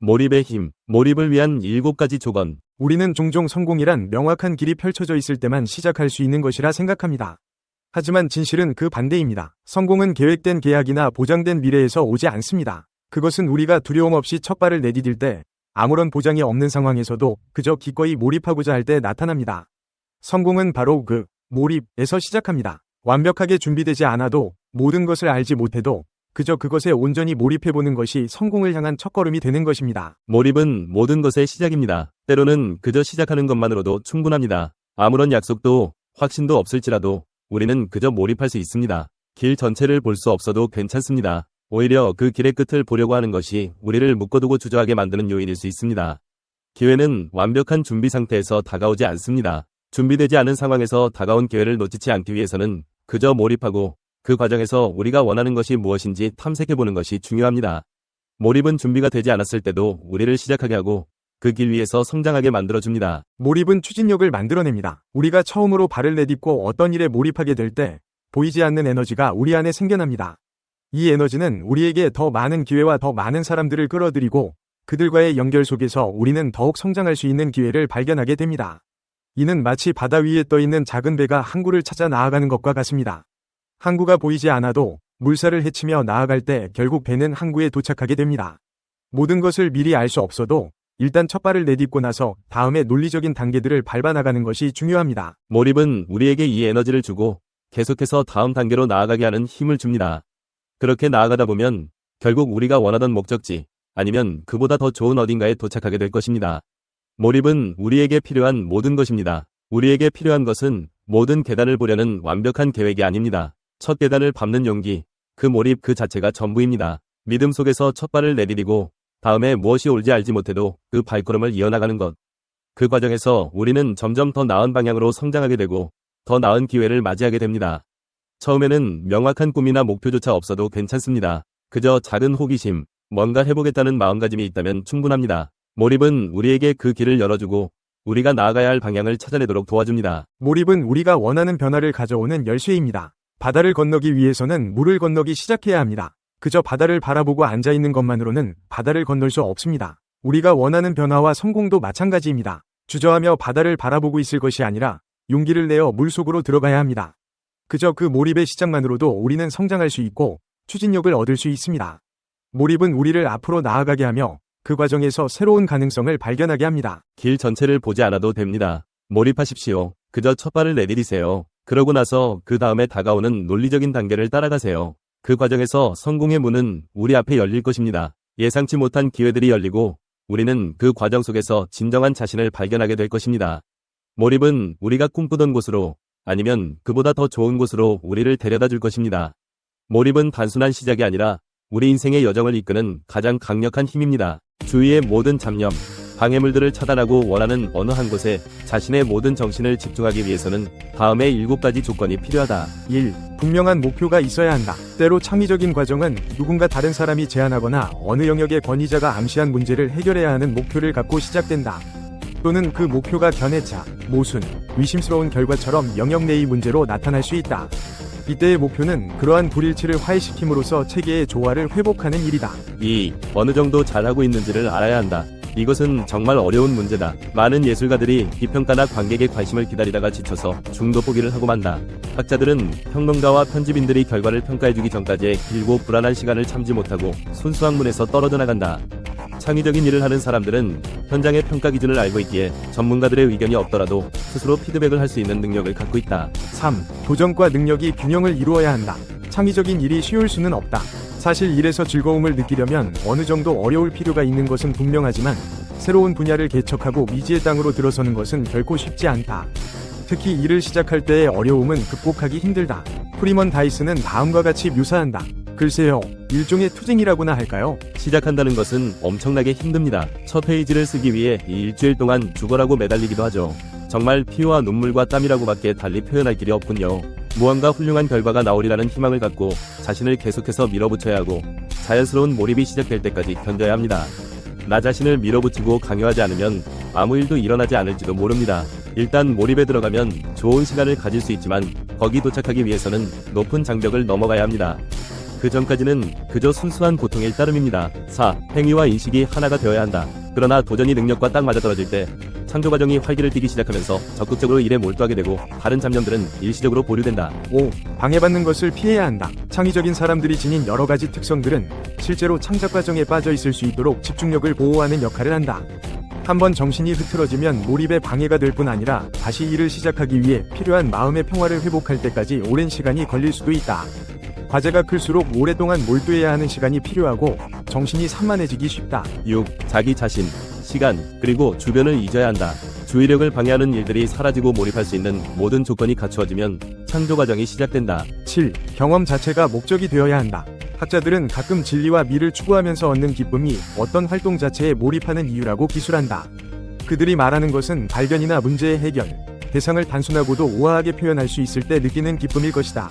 몰입의 힘, 몰입을 위한 7가지 조건. 우리는 종종 성공이란 명확한 길이 펼쳐져 있을 때만 시작할 수 있는 것이라 생각합니다. 하지만 진실은 그 반대입니다. 성공은 계획된 계약이나 보장된 미래에서 오지 않습니다. 그것은 우리가 두려움 없이 첫 발을 내디딜 때, 아무런 보장이 없는 상황에서도 그저 기꺼이 몰입하고자 할 때 나타납니다. 성공은 바로 그 몰입에서 시작합니다. 완벽하게 준비되지 않아도, 모든 것을 알지 못해도 그저 그것에 온전히 몰입해보는 것이 성공을 향한 첫걸음이 되는 것입니다. 몰입은 모든 것의 시작입니다. 때로는 그저 시작하는 것만으로도 충분합니다. 아무런 약속도 확신도 없을지라도 우리는 그저 몰입할 수 있습니다. 길 전체를 볼 수 없어도 괜찮습니다. 오히려 그 길의 끝을 보려고 하는 것이 우리를 묶어두고 주저하게 만드는 요인일 수 있습니다. 기회는 완벽한 준비 상태에서 다가오지 않습니다. 준비되지 않은 상황에서 다가온 기회를 놓치지 않기 위해서는 그저 몰입하고 그 과정에서 우리가 원하는 것이 무엇인지 탐색해보는 것이 중요합니다. 몰입은 준비가 되지 않았을 때도 우리를 시작하게 하고 그 길 위에서 성장하게 만들어줍니다. 몰입은 추진력을 만들어냅니다. 우리가 처음으로 발을 내딛고 어떤 일에 몰입하게 될 때 보이지 않는 에너지가 우리 안에 생겨납니다. 이 에너지는 우리에게 더 많은 기회와 더 많은 사람들을 끌어들이고 그들과의 연결 속에서 우리는 더욱 성장할 수 있는 기회를 발견하게 됩니다. 이는 마치 바다 위에 떠있는 작은 배가 항구를 찾아 나아가는 것과 같습니다. 항구가 보이지 않아도 물살을 헤치며 나아갈 때 결국 배는 항구에 도착하게 됩니다. 모든 것을 미리 알 수 없어도 일단 첫 발을 내딛고 나서 다음에 논리적인 단계들을 밟아나가는 것이 중요합니다. 몰입은 우리에게 이 에너지를 주고 계속해서 다음 단계로 나아가게 하는 힘을 줍니다. 그렇게 나아가다 보면 결국 우리가 원하던 목적지 아니면 그보다 더 좋은 어딘가에 도착하게 될 것입니다. 몰입은 우리에게 필요한 모든 것입니다. 우리에게 필요한 것은 모든 계단을 보려는 완벽한 계획이 아닙니다. 첫 계단을 밟는 용기, 그 몰입 그 자체가 전부입니다. 믿음 속에서 첫 발을 내디디고 다음에 무엇이 올지 알지 못해도 그 발걸음을 이어나가는 것. 그 과정에서 우리는 점점 더 나은 방향으로 성장하게 되고 더 나은 기회를 맞이하게 됩니다. 처음에는 명확한 꿈이나 목표조차 없어도 괜찮습니다. 그저 작은 호기심, 뭔가 해보겠다는 마음가짐이 있다면 충분합니다. 몰입은 우리에게 그 길을 열어주고 우리가 나아가야 할 방향을 찾아내도록 도와줍니다. 몰입은 우리가 원하는 변화를 가져오는 열쇠입니다. 바다를 건너기 위해서는 물을 건너기 시작해야 합니다. 그저 바다를 바라보고 앉아있는 것만으로는 바다를 건널 수 없습니다. 우리가 원하는 변화와 성공도 마찬가지입니다. 주저하며 바다를 바라보고 있을 것이 아니라 용기를 내어 물속으로 들어가야 합니다. 그저 그 몰입의 시작만으로도 우리는 성장할 수 있고 추진력을 얻을 수 있습니다. 몰입은 우리를 앞으로 나아가게 하며 그 과정에서 새로운 가능성을 발견하게 합니다. 길 전체를 보지 않아도 됩니다. 몰입하십시오. 그저 첫 발을 내디디세요. 그러고 나서 그 다음에 다가오는 논리적인 단계를 따라가세요. 그 과정에서 성공의 문은 우리 앞에 열릴 것입니다. 예상치 못한 기회들이 열리고 우리는 그 과정 속에서 진정한 자신을 발견하게 될 것입니다. 몰입은 우리가 꿈꾸던 곳으로 아니면 그보다 더 좋은 곳으로 우리를 데려다 줄 것입니다. 몰입은 단순한 시작이 아니라 우리 인생의 여정을 이끄는 가장 강력한 힘입니다. 주위의 모든 잡념, 방해물들을 차단하고 원하는 어느 한 곳에 자신의 모든 정신을 집중하기 위해서는 다음의 7가지 조건이 필요하다. 1. 분명한 목표가 있어야 한다. 때로 창의적인 과정은 누군가 다른 사람이 제안하거나 어느 영역의 권위자가 암시한 문제를 해결해야 하는 목표를 갖고 시작된다. 또는 그 목표가 견해차, 모순, 의심스러운 결과처럼 영역 내의 문제로 나타날 수 있다. 이때의 목표는 그러한 불일치를 화해시킴으로써 체계의 조화를 회복하는 일이다. 2. 어느 정도 잘하고 있는지를 알아야 한다. 이것은 정말 어려운 문제다. 많은 예술가들이 비평가나 관객의 관심을 기다리다가 지쳐서 중도 포기를 하고 만다. 학자들은 평론가와 편집인들이 결과를 평가해주기 전까지의 길고 불안한 시간을 참지 못하고 순수학문에서 떨어져 나간다. 창의적인 일을 하는 사람들은 현장의 평가 기준을 알고 있기에 전문가들의 의견이 없더라도 스스로 피드백을 할 수 있는 능력을 갖고 있다. 3. 도전과 능력이 균형을 이루어야 한다. 창의적인 일이 쉬울 수는 없다. 사실 일에서 즐거움을 느끼려면 어느 정도 어려울 필요가 있는 것은 분명하지만 새로운 분야를 개척하고 미지의 땅으로 들어서는 것은 결코 쉽지 않다. 특히 일을 시작할 때의 어려움은 극복하기 힘들다. 프리먼 다이슨은 다음과 같이 묘사한다. 글쎄요, 일종의 투쟁이라고나 할까요? 시작한다는 것은 엄청나게 힘듭니다. 첫 페이지를 쓰기 위해 일주일 동안 죽어라고 매달리기도 하죠. 정말 피와 눈물과 땀이라고밖에 달리 표현할 길이 없군요. 무언가 훌륭한 결과가 나오리라는 희망을 갖고 자신을 계속해서 밀어붙여야 하고 자연스러운 몰입이 시작될 때까지 견뎌야 합니다. 나 자신을 밀어붙이고 강요하지 않으면 아무 일도 일어나지 않을지도 모릅니다. 일단 몰입에 들어가면 좋은 시간을 가질 수 있지만 거기 도착하기 위해서는 높은 장벽을 넘어가야 합니다. 그 전까지는 그저 순수한 고통일 따름입니다. 4. 행위와 인식이 하나가 되어야 한다. 그러나 도전이 능력과 딱 맞아떨어질 때 창조 과정이 활기를 띠기 시작하면서 적극적으로 일에 몰두하게 되고 다른 잡념들은 일시적으로 보류된다. 5. 방해받는 것을 피해야 한다. 창의적인 사람들이 지닌 여러 가지 특성들은 실제로 창작 과정에 빠져 있을 수 있도록 집중력을 보호하는 역할을 한다. 한번 정신이 흐트러지면 몰입에 방해가 될 뿐 아니라 다시 일을 시작하기 위해 필요한 마음의 평화를 회복할 때까지 오랜 시간이 걸릴 수도 있다. 과제가 클수록 오랫동안 몰두해야 하는 시간이 필요하고 정신이 산만해지기 쉽다. 6. 자기 자신, 시간, 그리고 주변을 잊어야 한다. 주의력을 방해하는 일들이 사라지고 몰입할 수 있는 모든 조건이 갖추어지면 창조 과정이 시작된다. 7. 경험 자체가 목적이 되어야 한다. 학자들은 가끔 진리와 미를 추구하면서 얻는 기쁨이 어떤 활동 자체에 몰입하는 이유라고 기술한다. 그들이 말하는 것은 발견이나 문제의 해결, 대상을 단순하고도 우아하게 표현할 수 있을 때 느끼는 기쁨일 것이다.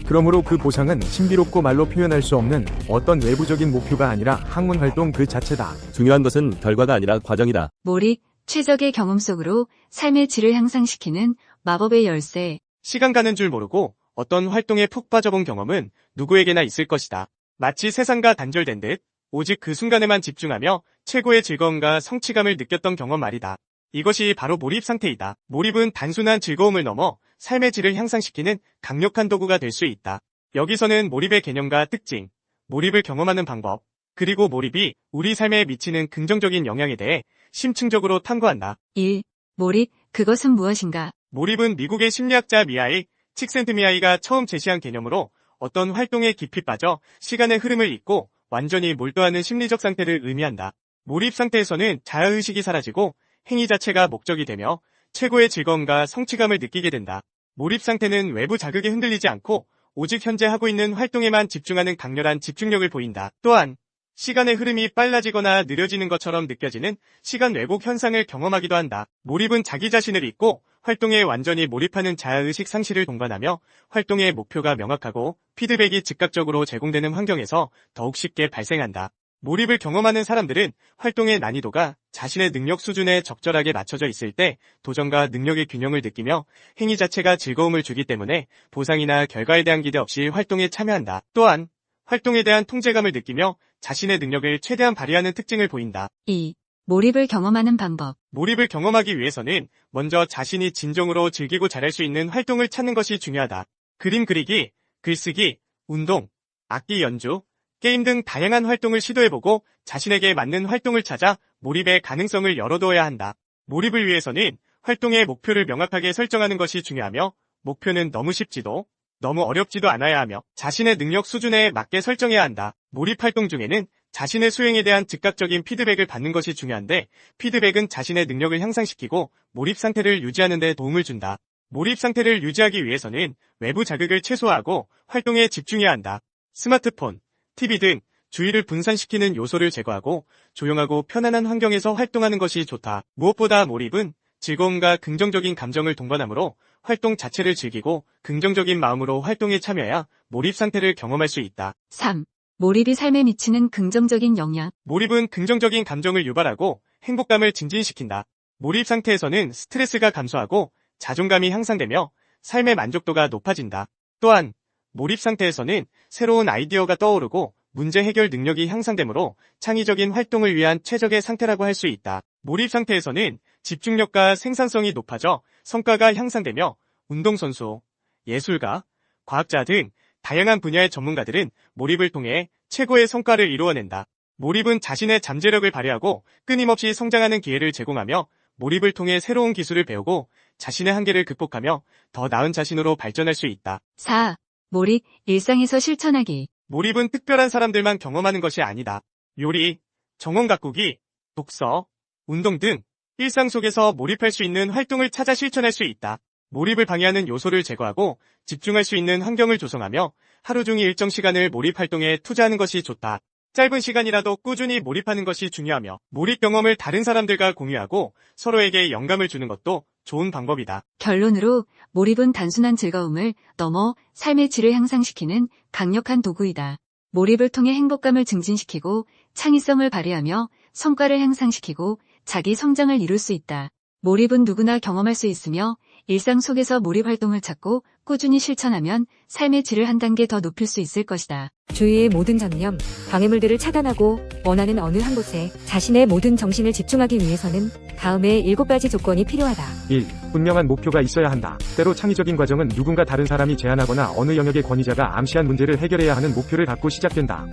그러므로 그 보상은 신비롭고 말로 표현할 수 없는 어떤 외부적인 목표가 아니라 학문 활동 그 자체다. 중요한 것은 결과가 아니라 과정이다. 몰입, 최적의 경험 속으로 삶의 질을 향상시키는 마법의 열쇠. 시간 가는 줄 모르고 어떤 활동에 푹 빠져본 경험은 누구에게나 있을 것이다. 마치 세상과 단절된 듯 오직 그 순간에만 집중하며 최고의 즐거움과 성취감을 느꼈던 경험 말이다. 이것이 바로 몰입 상태이다. 몰입은 단순한 즐거움을 넘어 삶의 질을 향상시키는 강력한 도구가 될 수 있다. 여기서는 몰입의 개념과 특징, 몰입을 경험하는 방법, 그리고 몰입이 우리 삶에 미치는 긍정적인 영향에 대해 심층적으로 탐구한다. 1. 몰입, 그것은 무엇인가? 몰입은 미국의 심리학자 미하일 칙센트미하이가 처음 제시한 개념으로 어떤 활동에 깊이 빠져 시간의 흐름을 잊고 완전히 몰두하는 심리적 상태를 의미한다. 몰입 상태에서는 자아의식이 사라지고 행위 자체가 목적이 되며 최고의 즐거움과 성취감을 느끼게 된다. 몰입 상태는 외부 자극에 흔들리지 않고 오직 현재 하고 있는 활동에만 집중하는 강렬한 집중력을 보인다. 또한 시간의 흐름이 빨라지거나 느려지는 것처럼 느껴지는 시간 왜곡 현상을 경험하기도 한다. 몰입은 자기 자신을 잊고 활동에 완전히 몰입하는 자아의식 상실을 동반하며 활동의 목표가 명확하고 피드백이 즉각적으로 제공되는 환경에서 더욱 쉽게 발생한다. 몰입을 경험하는 사람들은 활동의 난이도가 자신의 능력 수준에 적절하게 맞춰져 있을 때 도전과 능력의 균형을 느끼며 행위 자체가 즐거움을 주기 때문에 보상이나 결과에 대한 기대 없이 활동에 참여한다. 또한 활동에 대한 통제감을 느끼며 자신의 능력을 최대한 발휘하는 특징을 보인다. 2. 몰입을 경험하는 방법. 몰입을 경험하기 위해서는 먼저 자신이 진정으로 즐기고 잘할 수 있는 활동을 찾는 것이 중요하다. 그림 그리기, 글쓰기, 운동, 악기 연주, 게임 등 다양한 활동을 시도해보고 자신에게 맞는 활동을 찾아 몰입의 가능성을 열어두어야 한다. 몰입을 위해서는 활동의 목표를 명확하게 설정하는 것이 중요하며 목표는 너무 쉽지도 너무 어렵지도 않아야 하며 자신의 능력 수준에 맞게 설정해야 한다. 몰입 활동 중에는 자신의 수행에 대한 즉각적인 피드백을 받는 것이 중요한데 피드백은 자신의 능력을 향상시키고 몰입 상태를 유지하는 데 도움을 준다. 몰입 상태를 유지하기 위해서는 외부 자극을 최소화하고 활동에 집중해야 한다. 스마트폰, TV 등 주의를 분산시키는 요소를 제거하고 조용하고 편안한 환경에서 활동하는 것이 좋다. 무엇보다 몰입은 즐거움과 긍정적인 감정을 동반하므로 활동 자체를 즐기고 긍정적인 마음으로 활동에 참여해야 몰입 상태를 경험할 수 있다. 3. 몰입이 삶에 미치는 긍정적인 영향. 몰입은 긍정적인 감정을 유발하고 행복감을 증진시킨다. 몰입 상태에서는 스트레스가 감소하고 자존감이 향상되며 삶의 만족도가 높아진다. 또한 몰입 상태에서는 새로운 아이디어가 떠오르고 문제 해결 능력이 향상되므로 창의적인 활동을 위한 최적의 상태라고 할 수 있다. 몰입 상태에서는 집중력과 생산성이 높아져 성과가 향상되며 운동선수, 예술가, 과학자 등 다양한 분야의 전문가들은 몰입을 통해 최고의 성과를 이루어낸다. 몰입은 자신의 잠재력을 발휘하고 끊임없이 성장하는 기회를 제공하며 몰입을 통해 새로운 기술을 배우고 자신의 한계를 극복하며 더 나은 자신으로 발전할 수 있다. 4. 몰입, 일상에서 실천하기. 몰입은 특별한 사람들만 경험하는 것이 아니다. 요리, 정원 가꾸기, 독서, 운동 등 일상 속에서 몰입할 수 있는 활동을 찾아 실천할 수 있다. 몰입을 방해하는 요소를 제거하고 집중할 수 있는 환경을 조성하며 하루 종일 일정 시간을 몰입 활동에 투자하는 것이 좋다. 짧은 시간이라도 꾸준히 몰입하는 것이 중요하며 몰입 경험을 다른 사람들과 공유하고 서로에게 영감을 주는 것도 좋은 방법이다. 결론으로 몰입은 단순한 즐거움을 넘어 삶의 질을 향상시키는 강력한 도구이다. 몰입을 통해 행복감을 증진시키고 창의성을 발휘하며 성과를 향상시키고 자기 성장을 이룰 수 있다. 몰입은 누구나 경험할 수 있으며 일상 속에서 몰입 활동을 찾고 꾸준히 실천하면 삶의 질을 한 단계 더 높일 수 있을 것이다. 주위의 모든 잡념, 방해물들을 차단하고 원하는 어느 한 곳에 자신의 모든 정신을 집중하기 위해서는 다음의 7가지 조건이 필요하다. 1. 분명한 목표가 있어야 한다. 때로 창의적인 과정은 누군가 다른 사람이 제안하거나 어느 영역의 권위자가 암시한 문제를 해결해야 하는 목표를 갖고 시작된다.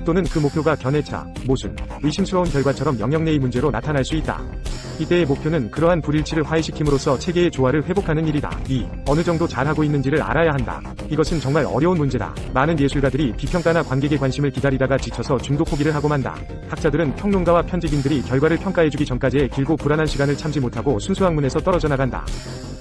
또는 그 목표가 견해차, 모순, 의심스러운 결과처럼 영역 내의 문제로 나타날 수 있다. 이때의 목표는 그러한 불일치를 화해시킴으로써 체계의 조화를 회복하는 일이다. 2. 어느 정도 잘하고 있는지를 알아야 한다. 이것은 정말 어려운 문제다. 많은 예술가들이 비평가나 관객의 관심을 기다리다가 지쳐서 중도 포기를 하고 만다. 학자들은 평론가와 편집인들이 결과를 평가해주기 전까지의 길고 불안한 시간을 참지 못하고 순수 학문에서 떨어져 나간다.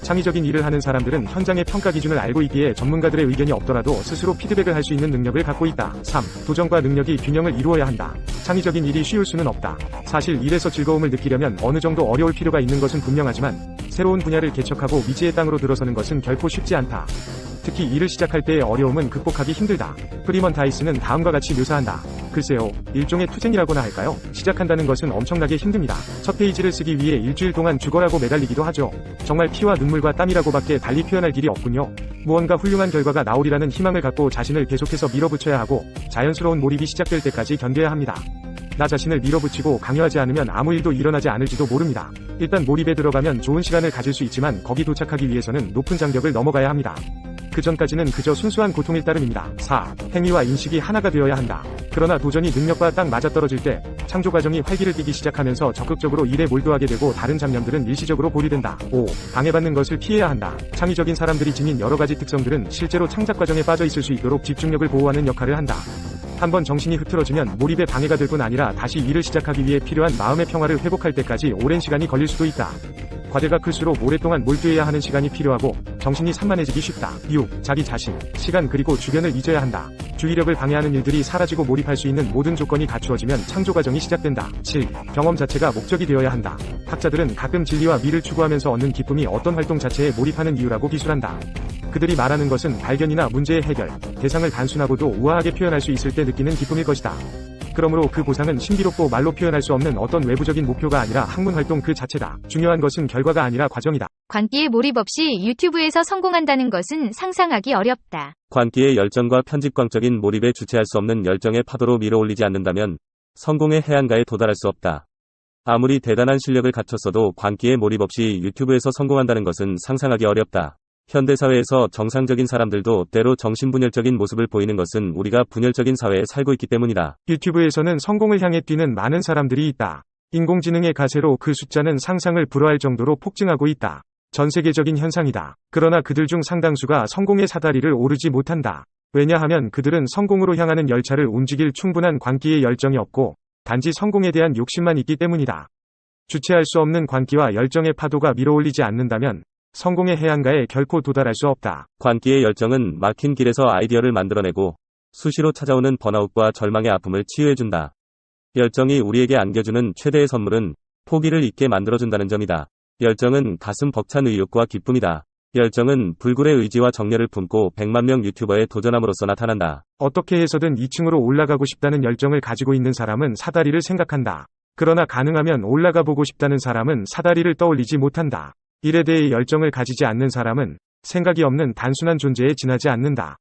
창의적인 일을 하는 사람들은 현장의 평가 기준을 알고 있기에 전문가들의 의견이 없더라도 스스로 피드백을 할 수 있는 능력을 갖고 있다. 3. 도전과 능력이 균형을 이루어야 한다. 창의적인 일이 쉬울 수는 없다. 사실 일에서 즐거움을 느끼려면 어느 정도 어려울 필요가 있는 것은 분명하지만 새로운 분야를 개척하고 미지의 땅으로 들어서는 것은 결코 쉽지 않다. 특히 일을 시작할 때의 어려움은 극복하기 힘들다. 프리먼 다이스는 다음과 같이 묘사한다. 글쎄요, 일종의 투쟁이라고나 할까요? 시작한다는 것은 엄청나게 힘듭니다. 첫 페이지를 쓰기 위해 일주일 동안 죽어라고 매달리기도 하죠. 정말 피와 눈물과 땀이라고밖에 달리 표현할 길이 없군요. 무언가 훌륭한 결과가 나오리라는 희망을 갖고 자신을 계속해서 밀어붙여야 하고 자연스러운 몰입이 시작될 때까지 견뎌야 합니다. 나 자신을 밀어붙이고 강요하지 않으면 아무 일도 일어나지 않을지도 모릅니다. 일단 몰입에 들어가면 좋은 시간을 가질 수 있지만 거기 도착하기 위해서는 높은 장벽을 넘어가야 합니다. 그 전까지는 그저 순수한 고통일 따름입니다. 4. 행위와 인식이 하나가 되어야 한다. 그러나 도전이 능력과 딱 맞아떨어질 때 창조 과정이 활기를 띠기 시작하면서 적극적으로 일에 몰두하게 되고 다른 잡념들은 일시적으로 보류된다. 5. 방해받는 것을 피해야 한다. 창의적인 사람들이 지닌 여러 가지 특성들은 실제로 창작 과정에 빠져 있을 수 있도록 집중력을 보호하는 역할을 한다. 한번 정신이 흐트러지면 몰입에 방해가 될 뿐 아니라 다시 일을 시작하기 위해 필요한 마음의 평화를 회복할 때까지 오랜 시간이 걸릴 수도 있다. 과제가 클수록 오랫동안 몰두해야 하는 시간이 필요하고 정신이 산만해지기 쉽다. 6. 자기 자신, 시간 그리고 주변을 잊어야 한다. 주의력을 방해하는 일들이 사라지고 몰입할 수 있는 모든 조건이 갖추어지면 창조 과정이 시작된다. 7. 경험 자체가 목적이 되어야 한다. 학자들은 가끔 진리와 미를 추구하면서 얻는 기쁨이 어떤 활동 자체에 몰입하는 이유라고 기술한다. 그들이 말하는 것은 발견이나 문제의 해결, 대상을 단순하고도 우아하게 표현할 수 있을 때 느끼는 기쁨일 것이다. 그러므로 그 보상은 신비롭고 말로 표현할 수 없는 어떤 외부적인 목표가 아니라 학문 활동 그 자체다. 중요한 것은 결과가 아니라 과정이다. 관기에 몰입 없이 유튜브에서 성공한다는 것은 상상하기 어렵다. 관기의 열정과 편집광적인 몰입에 주체할 수 없는 열정의 파도로 밀어올리지 않는다면 성공의 해안가에 도달할 수 없다. 아무리 대단한 실력을 갖췄어도 관기에 몰입 없이 유튜브에서 성공한다는 것은 상상하기 어렵다. 현대사회에서 정상적인 사람들도 때로 정신분열적인 모습을 보이는 것은 우리가 분열적인 사회에 살고 있기 때문이다. 유튜브에서는 성공을 향해 뛰는 많은 사람들이 있다. 인공지능의 가세로 그 숫자는 상상을 불허할 정도로 폭증하고 있다. 전 세계적인 현상이다. 그러나 그들 중 상당수가 성공의 사다리를 오르지 못한다. 왜냐하면 그들은 성공으로 향하는 열차를 움직일 충분한 관기의 열정이 없고 단지 성공에 대한 욕심만 있기 때문이다. 주체할 수 없는 관기와 열정의 파도가 밀어올리지 않는다면 성공의 해안가에 결코 도달할 수 없다. 관기의 열정은 막힌 길에서 아이디어를 만들어내고 수시로 찾아오는 번아웃과 절망의 아픔을 치유해준다. 열정이 우리에게 안겨주는 최대의 선물은 포기를 잊게 만들어준다는 점이다. 열정은 가슴 벅찬 의욕과 기쁨이다. 열정은 불굴의 의지와 정열을 품고 100만 명 유튜버에 도전함으로써 나타난다. 어떻게 해서든 2층으로 올라가고 싶다는 열정을 가지고 있는 사람은 사다리를 생각한다. 그러나 가능하면 올라가 보고 싶다는 사람은 사다리를 떠올리지 못한다. 일에 대해 열정을 가지지 않는 사람은 생각이 없는 단순한 존재에 지나지 않는다.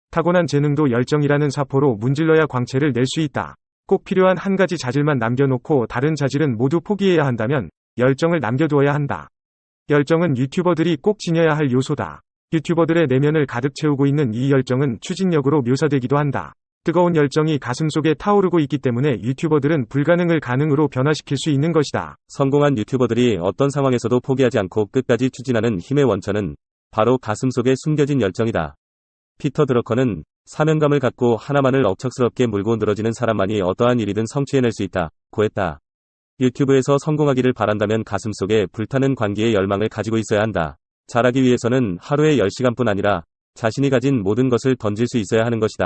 타고난 재능도 열정이라는 사포로 문질러야 광채를 낼 수 있다. 꼭 필요한 한 가지 자질만 남겨놓고 다른 자질은 모두 포기해야 한다면 열정을 남겨두어야 한다. 열정은 유튜버들이 꼭 지녀야 할 요소다. 유튜버들의 내면을 가득 채우고 있는 이 열정은 추진력으로 묘사되기도 한다. 뜨거운 열정이 가슴속에 타오르고 있기 때문에 유튜버들은 불가능을 가능으로 변화시킬 수 있는 것이다. 성공한 유튜버들이 어떤 상황에서도 포기하지 않고 끝까지 추진하는 힘의 원천은 바로 가슴속에 숨겨진 열정이다. 피터 드러커는 사명감을 갖고 하나만을 억척스럽게 물고 늘어지는 사람만이 어떠한 일이든 성취해낼 수 있다고 했다. 유튜브에서 성공하기를 바란다면 가슴속에 불타는 관기의 열망을 가지고 있어야 한다. 잘하기 위해서는 하루에 10시간뿐 아니라 자신이 가진 모든 것을 던질 수 있어야 하는 것이다.